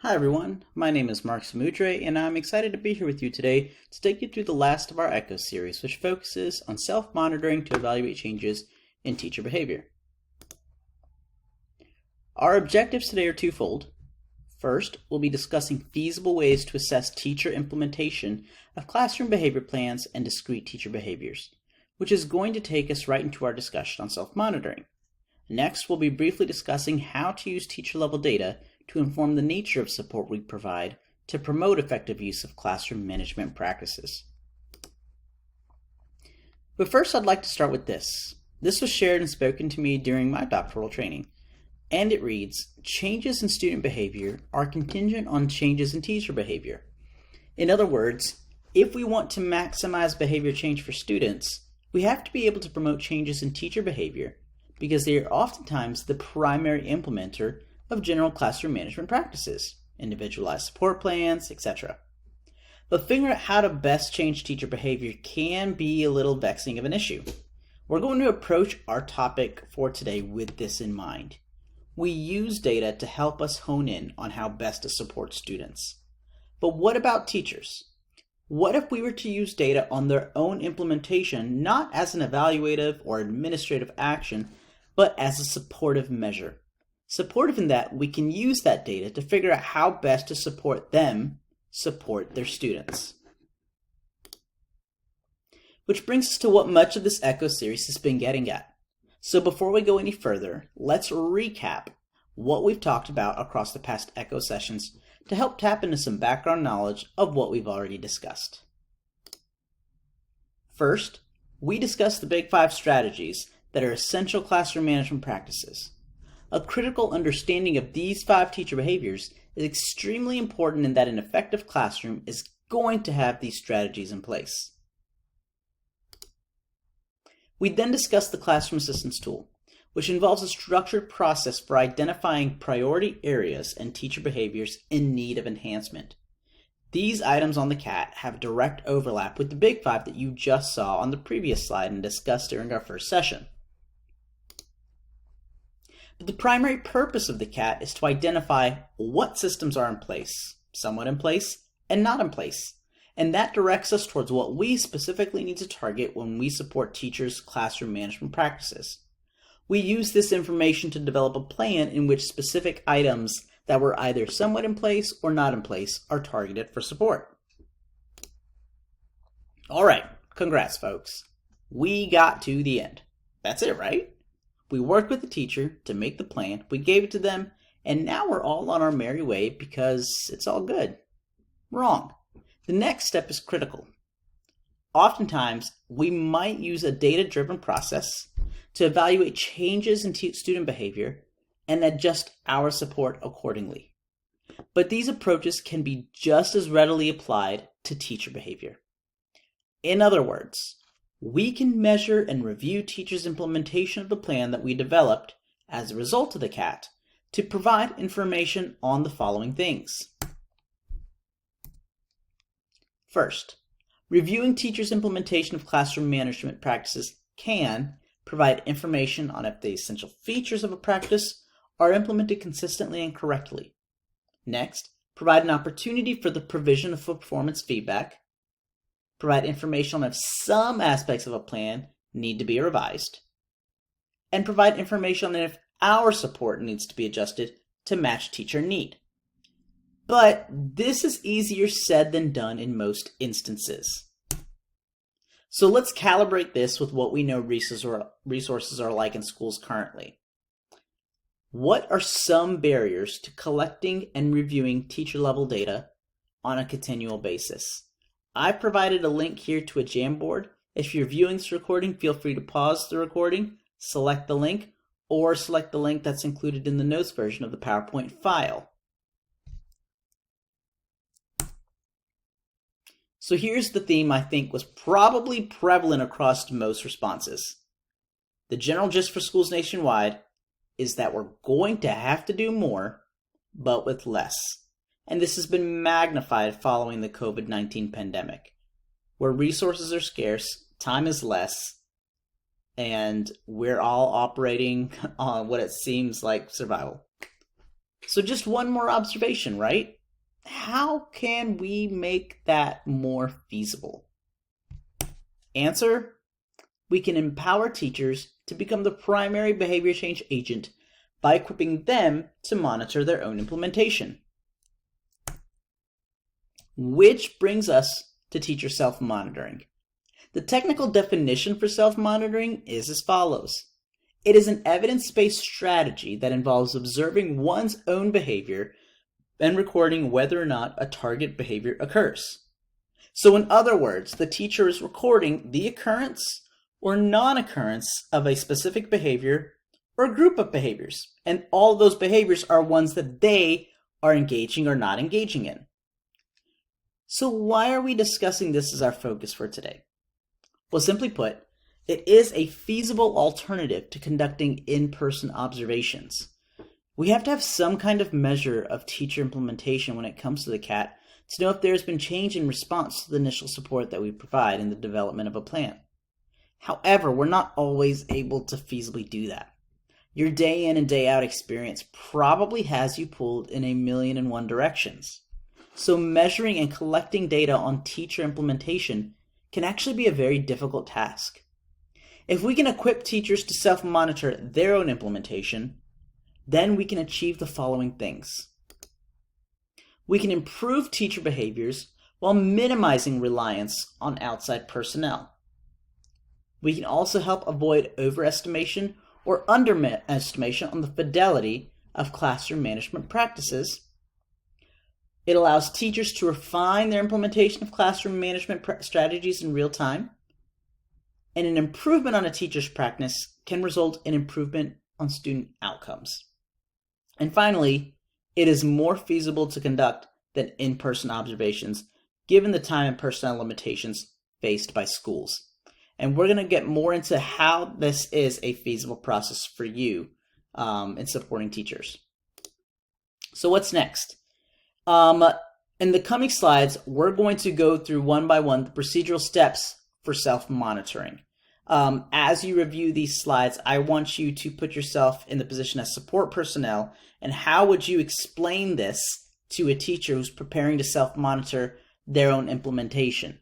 Hi everyone, my name is Mark Samudre, and I'm excited to be here with you today to take you through the last of our ECHO series, which focuses on self-monitoring to evaluate changes in teacher behavior. Our objectives today are twofold. First, we'll be discussing feasible ways to assess teacher implementation of classroom behavior plans and discrete teacher behaviors, which is going to take us right into our discussion on self-monitoring. Next, we'll be briefly discussing how to use teacher-level data to inform the nature of support we provide to promote effective use of classroom management practices. But first, I'd like to start with this. This was shared and spoken to me during my doctoral training, and it reads, changes in student behavior are contingent on changes in teacher behavior. In other words, if we want to maximize behavior change for students, we have to be able to promote changes in teacher behavior because they are oftentimes the primary implementer of general classroom management practices, individualized support plans, etc. But figuring out how to best change teacher behavior can be a little vexing of an issue. We're going to approach our topic for today with this in mind. We use data to help us hone in on how best to support students. But what about teachers? What if we were to use data on their own implementation, not as an evaluative or administrative action, but as a supportive measure? Supportive in that we can use that data to figure out how best to support them support their students. Which brings us to what much of this ECHO series has been getting at. So before we go any further, let's recap what we've talked about across the past ECHO sessions to help tap into some background knowledge of what we've already discussed. First, we discussed the Big Five strategies that are essential classroom management practices. A critical understanding of these 5 teacher behaviors is extremely important in that an effective classroom is going to have these strategies in place. We then discussed the Classroom Assistance Tool, which involves a structured process for identifying priority areas and teacher behaviors in need of enhancement. These items on the CAT have direct overlap with the Big Five that you just saw on the previous slide and discussed during our first session. But the primary purpose of the CAT is to identify what systems are in place, somewhat in place, and not in place. And that directs us towards what we specifically need to target when we support teachers' classroom management practices. We use this information to develop a plan in which specific items that were either somewhat in place or not in place are targeted for support. All right, congrats, folks. We got to the end. That's it, right? We worked with the teacher to make the plan, we gave it to them, and now we're all on our merry way because it's all good. Wrong. The next step is critical. Oftentimes, we might use a data-driven process to evaluate changes in student behavior and adjust our support accordingly. But these approaches can be just as readily applied to teacher behavior. In other words, we can measure and review teachers' implementation of the plan that we developed as a result of the CAT to provide information on the following things. First, reviewing teachers' implementation of classroom management practices can provide information on if the essential features of a practice are implemented consistently and correctly. Next, provide an opportunity for the provision of performance feedback. Provide information on if some aspects of a plan need to be revised, and provide information on if our support needs to be adjusted to match teacher need. But this is easier said than done in most instances. So let's calibrate this with what we know resources are like in schools currently. What are some barriers to collecting and reviewing teacher-level data on a continual basis? I've provided a link here to a Jamboard. If you're viewing this recording, feel free to pause the recording, select the link, or select the link that's included in the notes version of the PowerPoint file. So here's the theme I think was probably prevalent across most responses. The general gist for schools nationwide is that we're going to have to do more, but with less. And this has been magnified following the COVID-19 pandemic, where resources are scarce, time is less, and we're all operating on what it seems like survival. So just one more observation, right? how can we make that more feasible? Answer: we can empower teachers to become the primary behavior change agent by equipping them to monitor their own implementation. Which brings us to teacher self-monitoring. The technical definition for self-monitoring is as follows. It is an evidence-based strategy that involves observing one's own behavior and recording whether or not a target behavior occurs. So in other words, the teacher is recording the occurrence or non-occurrence of a specific behavior or group of behaviors, and all of those behaviors are ones that they are engaging or not engaging in. So why are we discussing this as our focus for today? Well, simply put, it is a feasible alternative to conducting in-person observations. We have to have some kind of measure of teacher implementation when it comes to the CAT to know if there has been change in response to the initial support that we provide in the development of a plan. However, we're not always able to feasibly do that. Your day in and day out experience probably has you pulled in 1,000,001 directions. So measuring and collecting data on teacher implementation can actually be a very difficult task. If we can equip teachers to self-monitor their own implementation, then we can achieve the following things. We can improve teacher behaviors while minimizing reliance on outside personnel. We can also help avoid overestimation or underestimation on the fidelity of classroom management practices. It allows teachers to refine their implementation of classroom management strategies in real time. And an improvement on a teacher's practice can result in improvement on student outcomes. And finally, it is more feasible to conduct than in-person observations, given the time and personnel limitations faced by schools. And we're going to get more into how this is a feasible process for you in supporting teachers. So what's next? In the coming slides, we're going to go through one by one the procedural steps for self-monitoring. As you review these slides, I want you to put yourself in the position as support personnel, and how would you explain this to a teacher who's preparing to self-monitor their own implementation?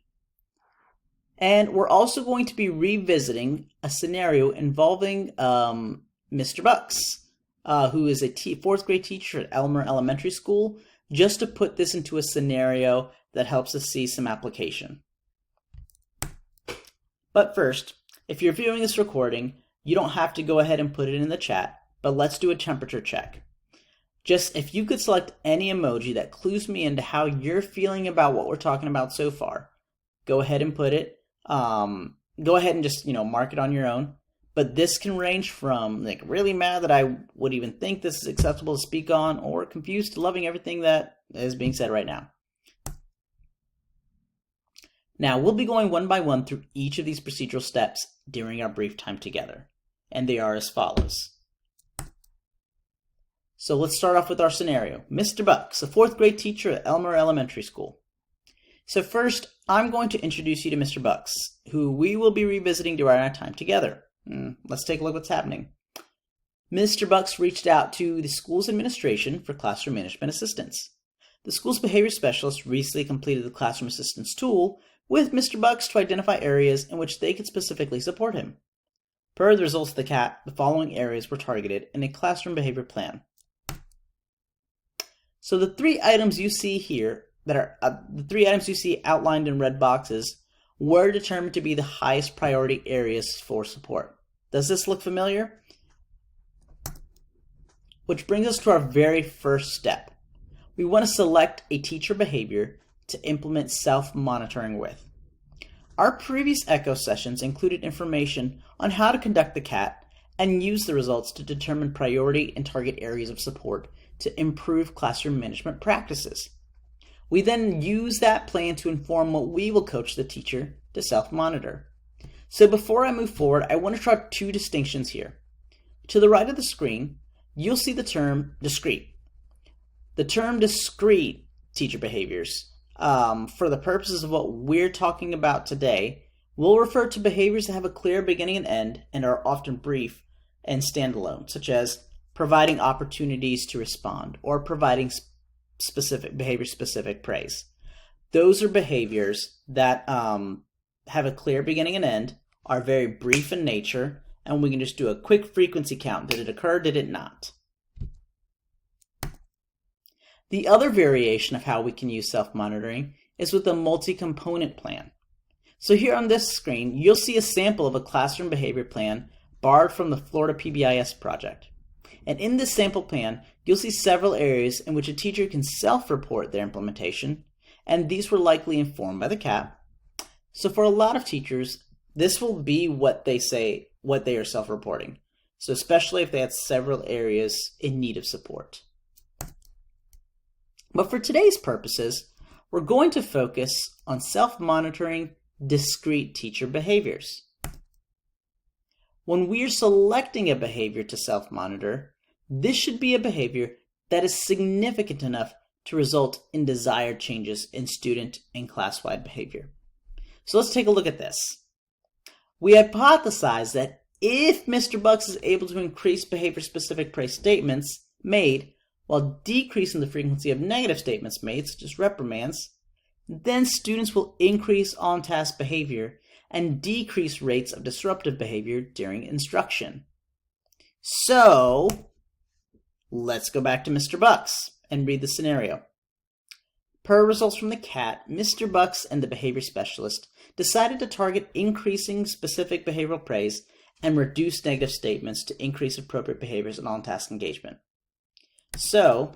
And we're also going to be revisiting a scenario involving Mr. Bucks, who is a fourth grade teacher at Elmer Elementary School, just to put this into a scenario that helps us see some application. But first, if you're viewing this recording, you don't have to go ahead and put it in the chat, but let's do a temperature check. Just if you could select any emoji that clues me into how you're feeling about what we're talking about so far, go ahead and put it. Go ahead and just, mark it on your own. But this can range from like really mad that I would even think this is acceptable to speak on, or confused to loving everything that is being said right now. Now, we'll be going one by one through each of these procedural steps during our brief time together, and they are as follows. So let's start off with our scenario. Mr. Bucks, a fourth grade teacher at Elmer Elementary School. So first, I'm going to introduce you to Mr. Bucks, who we will be revisiting during our time together. Let's take a look at what's happening. Mr. Bucks reached out to the school's administration for classroom management assistance. The school's behavior specialist recently completed the classroom assistance tool with Mr. Bucks to identify areas in which they could specifically support him. Per the results of the CAT, the following areas were targeted in a classroom behavior plan. So the three items you see here outlined in red boxes were determined to be the highest priority areas for support. Does this look familiar? Which brings us to our very first step. We want to select a teacher behavior to implement self-monitoring with. Our previous ECHO sessions included information on how to conduct the CAT and use the results to determine priority and target areas of support to improve classroom management practices. We then use that plan to inform what we will coach the teacher to self-monitor. So before I move forward, I want to draw two distinctions here. To the right of the screen, you'll see the term discrete. The term discrete teacher behaviors, for the purposes of what we're talking about today, will refer to behaviors that have a clear beginning and end and are often brief and standalone, such as providing opportunities to respond or providing behavior-specific praise. Those are behaviors that have a clear beginning and end, are very brief in nature, and we can just do a quick frequency count. Did it occur? Did it not? The other variation of how we can use self-monitoring is with a multi-component plan. So here on this screen, you'll see a sample of a classroom behavior plan borrowed from the Florida PBIS project. And in this sample plan, you'll see several areas in which a teacher can self-report their implementation, and these were likely informed by the CAP. So for a lot of teachers, this will be what they are self-reporting. So especially if they had several areas in need of support. But for today's purposes, we're going to focus on self-monitoring discrete teacher behaviors. When we're selecting a behavior to self-monitor, this should be a behavior that is significant enough to result in desired changes in student and class-wide behavior. So let's take a look at this. We hypothesize that if Mr. Bucks is able to increase behavior-specific praise statements made while decreasing the frequency of negative statements made, such as reprimands, then students will increase on-task behavior and decrease rates of disruptive behavior during instruction. So, let's go back to Mr. Bucks and read the scenario. Per results from the CAT, Mr. Bucks and the behavior specialist decided to target increasing specific behavioral praise and reduce negative statements to increase appropriate behaviors and on-task engagement. So,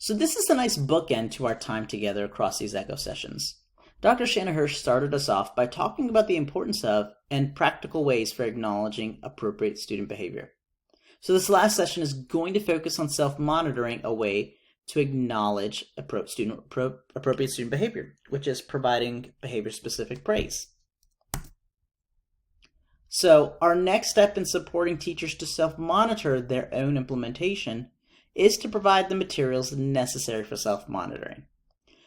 this is a nice bookend to our time together across these echo sessions. Dr. Shanahan started us off by talking about the importance of and practical ways for acknowledging appropriate student behavior. So this last session is going to focus on self-monitoring, a way to acknowledge appropriate student behavior, which is providing behavior-specific praise. So our next step in supporting teachers to self-monitor their own implementation is to provide the materials necessary for self-monitoring.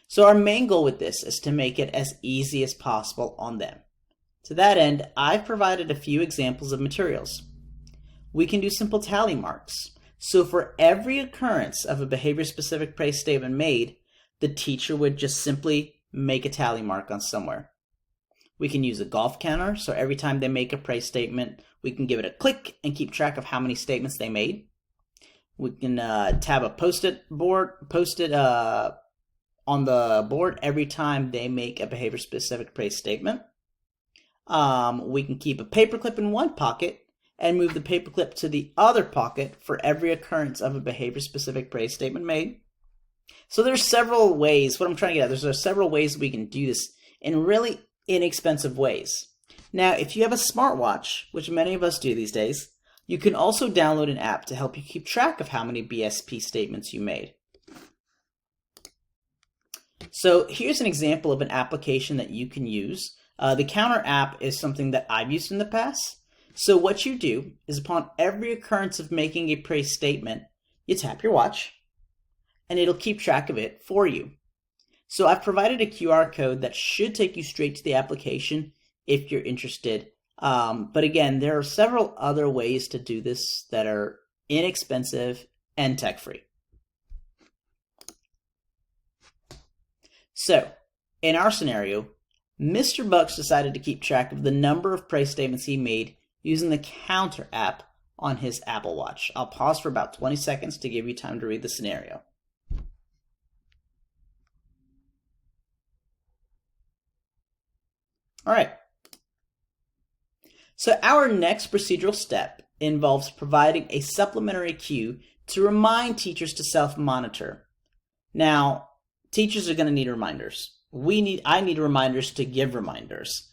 So our main goal with this is to make it as easy as possible on them. To that end, I've provided a few examples of materials. We can do simple tally marks. So for every occurrence of a behavior-specific praise statement made, the teacher would just simply make a tally mark on somewhere. We can use a golf counter, so every time they make a praise statement, we can give it a click and keep track of how many statements they made. We can tab a post-it on the board every time they make a behavior-specific praise statement. We can keep a paperclip in one pocket and move the paperclip to the other pocket for every occurrence of a behavior-specific praise statement made. So there's several ways, what I'm trying to get at, there's several ways we can do this in really inexpensive ways. Now, if you have a smartwatch, which many of us do these days, you can also download an app to help you keep track of how many BSP statements you made. So here's an example of an application that you can use. The Counter app is something that I've used in the past. So what you do is upon every occurrence of making a praise statement, you tap your watch and it'll keep track of it for you. So I've provided a QR code that should take you straight to the application if you're interested. But again, there are several other ways to do this that are inexpensive and tech-free. So, in our scenario, Mr. Bucks decided to keep track of the number of praise statements he made using the Counter app on his Apple Watch. I'll pause for about 20 seconds to give you time to read the scenario. All right. So our next procedural step involves providing a supplementary cue to remind teachers to self-monitor. Now, teachers are going to need reminders. I need reminders to give reminders.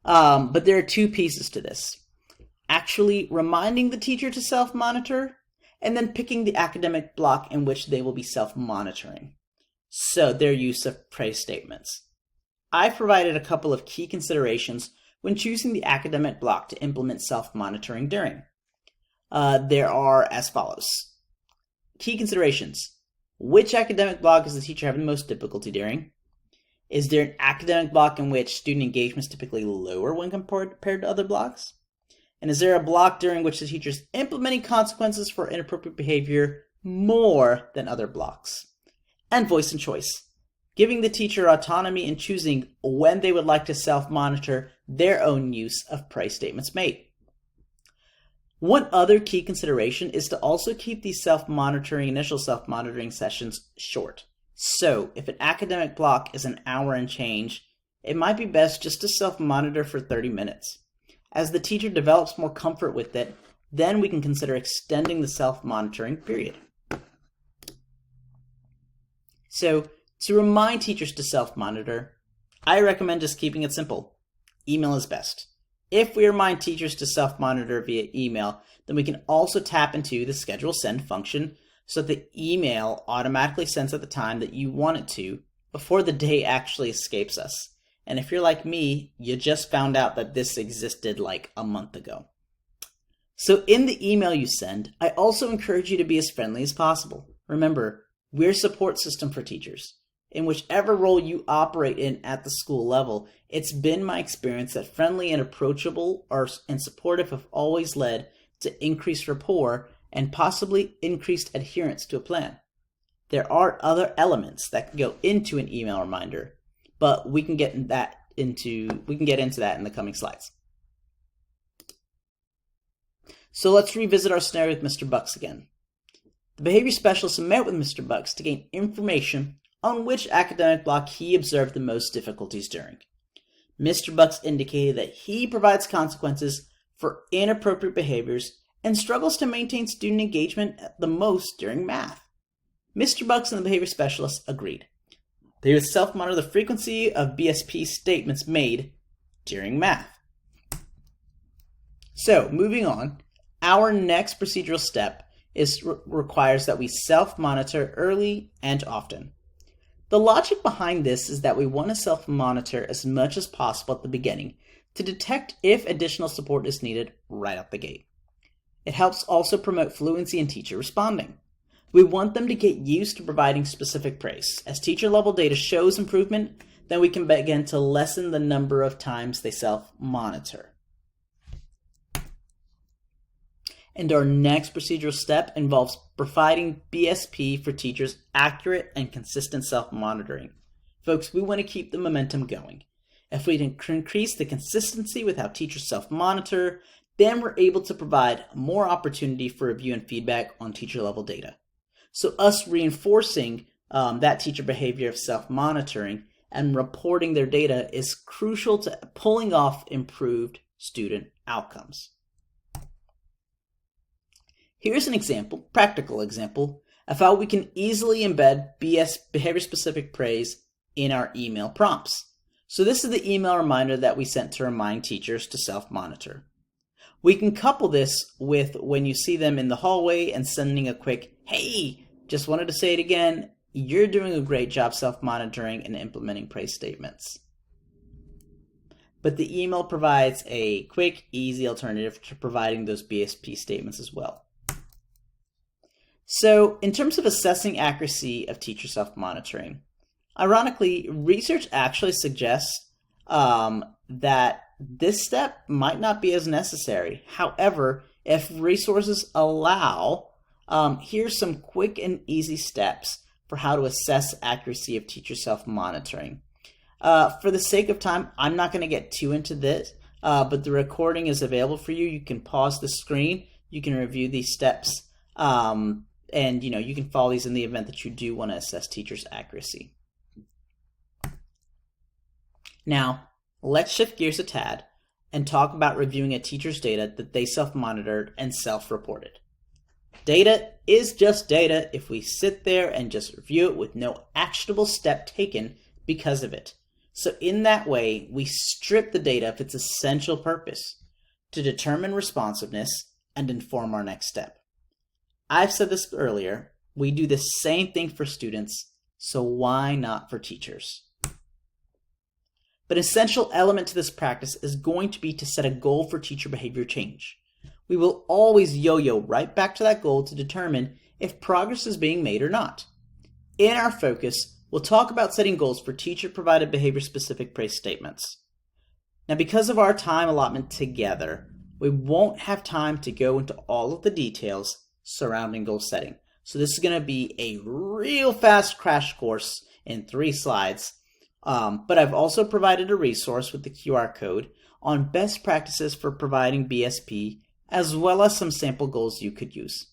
But there are two pieces to this. Actually reminding the teacher to self-monitor, and then picking the academic block in which they will be self-monitoring. So their use of praise statements. I've provided a couple of key considerations when choosing the academic block to implement self-monitoring during. there are as follows. Key considerations. Which academic block is the teacher having the most difficulty during? Is there an academic block in which student engagement is typically lower when compared to other blocks? And is there a block during which the teacher is implementing consequences for inappropriate behavior more than other blocks? And voice and choice. Giving the teacher autonomy in choosing when they would like to self-monitor their own use of praise statements made. One other key consideration is to also keep these initial self-monitoring sessions short. So, if an academic block is an hour and change, it might be best just to self-monitor for 30 minutes. As the teacher develops more comfort with it, then we can consider extending the self-monitoring period. So, to remind teachers to self-monitor, I recommend just keeping it simple. Email is best. If we remind teachers to self-monitor via email, then we can also tap into the schedule send function so that the email automatically sends at the time that you want it to before the day actually escapes us. And if you're like me, you just found out that this existed like a month ago. So in the email you send, I also encourage you to be as friendly as possible. Remember, we're a support system for teachers. In whichever role you operate in at the school level, it's been my experience that friendly and approachable and supportive have always led to increased rapport and possibly increased adherence to a plan. There are other elements that can go into an email reminder, but we can get into that in the coming slides. So let's revisit our scenario with Mr. Bucks again. The behavior specialist met with Mr. Bucks to gain information on which academic block he observed the most difficulties during. Mr. Bucks indicated that he provides consequences for inappropriate behaviors and struggles to maintain student engagement the most during math. Mr. Bucks and the behavior specialist agreed. They would self-monitor the frequency of BSP statements made during math. So, moving on, our next procedural step requires that we self-monitor early and often. The logic behind this is that we want to self-monitor as much as possible at the beginning to detect if additional support is needed right out the gate. It helps also promote fluency in teacher responding. We want them to get used to providing specific praise. As teacher-level data shows improvement, then we can begin to lessen the number of times they self-monitor. And our next procedural step involves providing BSP for teachers' accurate and consistent self-monitoring. Folks, we want to keep the momentum going. If we can increase the consistency with how teachers self-monitor, then we're able to provide more opportunity for review and feedback on teacher-level data. So us reinforcing that teacher behavior of self-monitoring and reporting their data is crucial to pulling off improved student outcomes. Here's an example, practical example, of how we can easily embed behavior-specific praise in our email prompts. So this is the email reminder that we sent to remind teachers to self-monitor. We can couple this with when you see them in the hallway and sending a quick, "Hey, just wanted to say it again, you're doing a great job self-monitoring and implementing praise statements." But the email provides a quick, easy alternative to providing those BSP statements as well. So, in terms of assessing accuracy of teacher self-monitoring, ironically, research actually suggests that this step might not be as necessary. However, if resources allow, here's some quick and easy steps for how to assess accuracy of teacher self-monitoring. For the sake of time, I'm not going to get too into this, but the recording is available for you. You can pause the screen, you can review these steps, and you can follow these in the event that you do want to assess teachers' accuracy. Now, let's shift gears a tad and talk about reviewing a teacher's data that they self-monitored and self-reported. Data is just data if we sit there and just review it with no actionable step taken because of it. So in that way, we strip the data of its essential purpose to determine responsiveness and inform our next step. I've said this earlier, we do the same thing for students, so why not for teachers? But an essential element to this practice is going to be to set a goal for teacher behavior change. we will always yo-yo right back to that goal to determine if progress is being made or not. In our focus, we'll talk about setting goals for teacher-provided behavior-specific praise statements. Now, because of our time allotment together, we won't have time to go into all of the details surrounding goal setting. So this is going to be a real fast crash course in 3 slides. But I've also provided a resource with the QR code on best practices for providing BSP, as well as some sample goals you could use.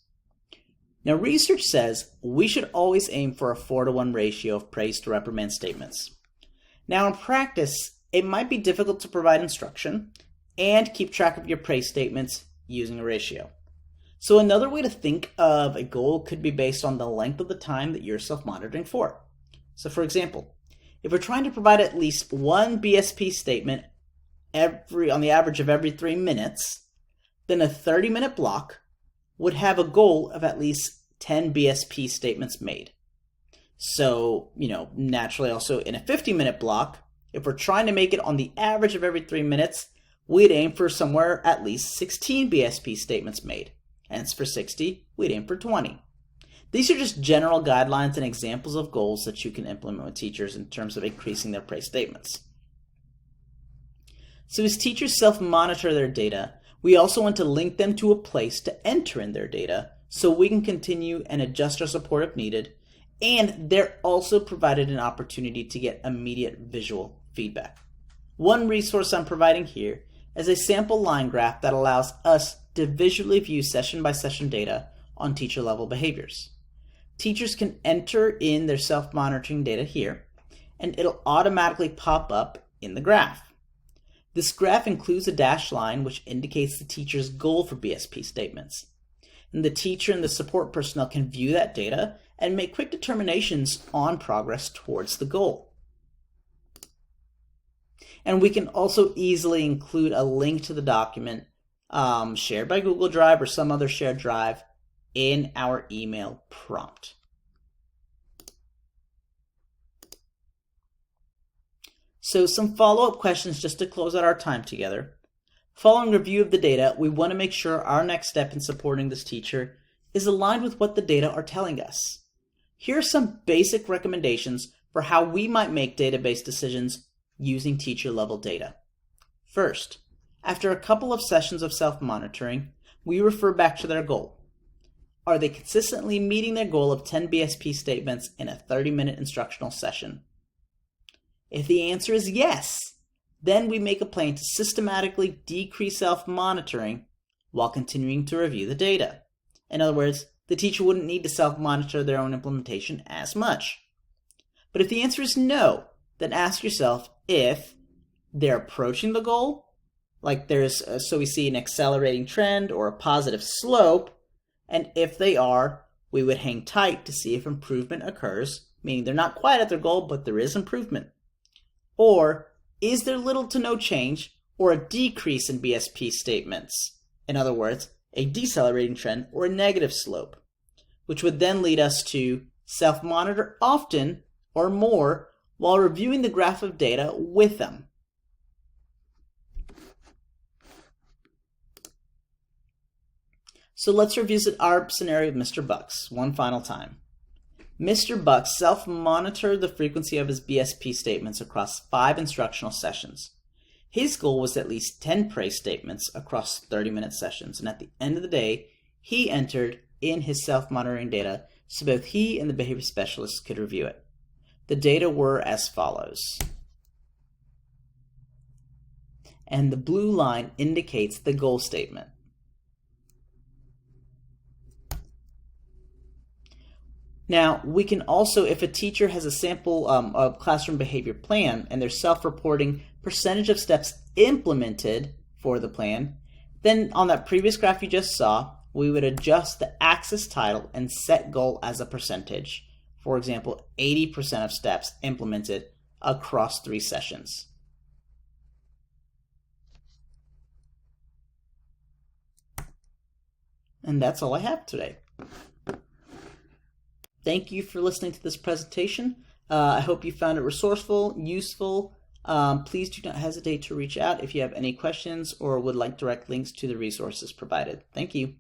Now, research says we should always aim for a 4-to-1 ratio of praise to reprimand statements. Now, in practice, it might be difficult to provide instruction and keep track of your praise statements using a ratio. So another way to think of a goal could be based on the length of the time that you're self-monitoring for. So for example, if we're trying to provide at least one BSP statement on the average of every 3 minutes, then a 30-minute block would have a goal of at least 10 BSP statements made. So, naturally also in a 50-minute block, if we're trying to make it on the average of every 3 minutes, we'd aim for somewhere at least 16 BSP statements made. And for 60, we'd aim for 20. These are just general guidelines and examples of goals that you can implement with teachers in terms of increasing their praise statements. So as teachers self-monitor their data, we also want to link them to a place to enter in their data so we can continue and adjust our support if needed, and they're also provided an opportunity to get immediate visual feedback. One resource I'm providing here is a sample line graph that allows us to visually view session-by-session data on teacher-level behaviors. Teachers can enter in their self-monitoring data here, and it'll automatically pop up in the graph. This graph includes a dashed line which indicates the teacher's goal for BSP statements. And the teacher and the support personnel can view that data and make quick determinations on progress towards the goal. And we can also easily include a link to the document shared by Google Drive or some other shared drive in our email prompt. So some follow-up questions just to close out our time together. Following review of the data, we want to make sure our next step in supporting this teacher is aligned with what the data are telling us. Here are some basic recommendations for how we might make database decisions using teacher-level data. First, after a couple of sessions of self-monitoring, we refer back to their goal. Are they consistently meeting their goal of 10 BSP statements in a 30-minute instructional session? If the answer is yes, then we make a plan to systematically decrease self-monitoring while continuing to review the data. In other words, the teacher wouldn't need to self-monitor their own implementation as much. But if the answer is no, then ask yourself if they're approaching the goal, like so we see an accelerating trend or a positive slope, and if they are, we would hang tight to see if improvement occurs, meaning they're not quite at their goal, but there is improvement. Or is there little to no change or a decrease in BSP statements? In other words, a decelerating trend or a negative slope, which would then lead us to self-monitor often or more while reviewing the graph of data with them. So let's revisit our scenario of Mr. Bucks one final time. Mr. Bucks self-monitored the frequency of his BSP statements across 5 instructional sessions. His goal was at least 10 praise statements across 30-minute sessions, and at the end of the day, he entered in his self-monitoring data so both he and the behavior specialist could review it. The data were as follows. And the blue line indicates the goal statement. Now, we can also, if a teacher has a sample of classroom behavior plan and they're self-reporting percentage of steps implemented for the plan, then on that previous graph you just saw, we would adjust the axis title and set goal as a percentage. For example, 80% of steps implemented across 3 sessions. And that's all I have today. Thank you for listening to this presentation. I hope you found it resourceful, useful, Please do not hesitate to reach out if you have any questions or would like direct links to the resources provided. Thank you.